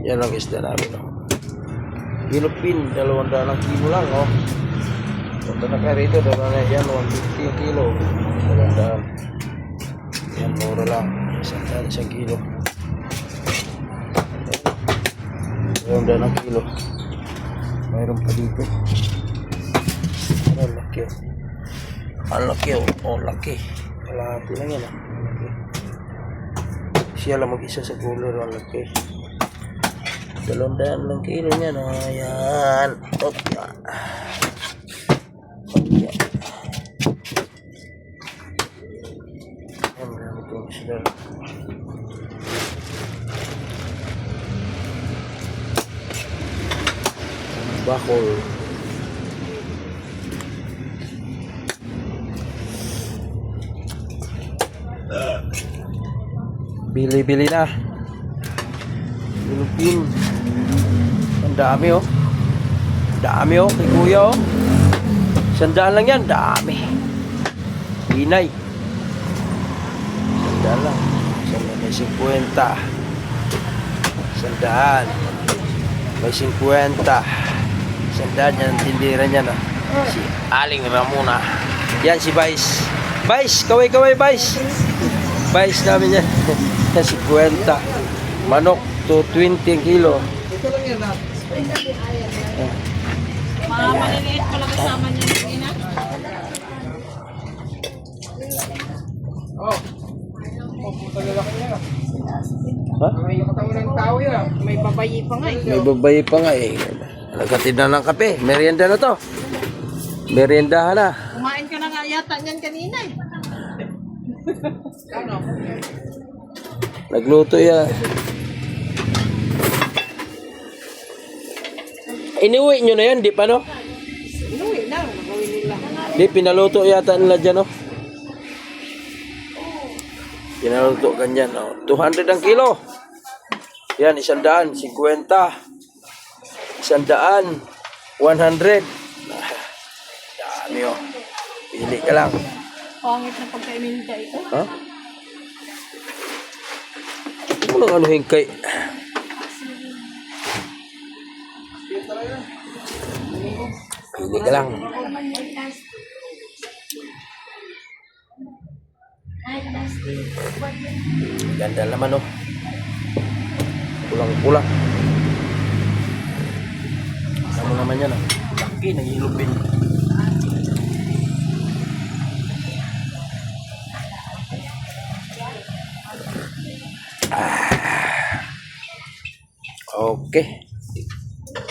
Yan ang isda namin, oh. Pilipin, 200 kilo lang, oh. Punta na kayo rito, dala na yan, 150 ang kilo. 200. Yan, mura lang. 100 kilo. 200 ang kilo. Mayroon pa dito. Ang laki, oh. Ang laki, oh. Oh, laki. Kalahati lang yan, ah. Laki. Siya lang mag-isa sa cooler, ang laki. 200 lang kilo niya, no? Ayan. Opya. Opya. Ayan, marami itong sila. Bakol. Bili-bili na. Pilipin. Ang dami, oh. Dami, oh. Kay kuya, oh. 100 lang yan. Dami. Inay. 100 lang. 100 may 50. 100. May 50. 100 yan. Tindira niya, no. Si Aling Ramona. Yan si Vice. Vice. Kaway-kaway, Vice. Vice namin yan. Yan 50. Manok. 220 ang kilo. Ito lang yan, ha? Mga maliliit ko lang kasama niyo yung ina. Oh. Oh, puta lalaki niya. Ha? May katawan ng tao yan. May babayi pa nga eh. May babae pa nga, eh. Nagkatid na ng kape. Merienda na to. Meriendahan na. Kumain ka na nga yata niyan kanina eh. Ano? Nagluto yan. Inuwi nyo na yan, di pa, no? Inuwi na, nagawin nila. Di, pinaluto yata nila dyan, no? Pinaluto ganyan, no? 200 ang kilo. Yan, 100, 50. 100, 100. Dami, oh. Pili ka lang. Pangit na pagka-iminda ito. Ha? Ano nang anuhin kay... Pili ka lang. Ganda naman, oh. Pulang-pulang. Ano naman yan, oh. Laki, nag-ilupin. Okay.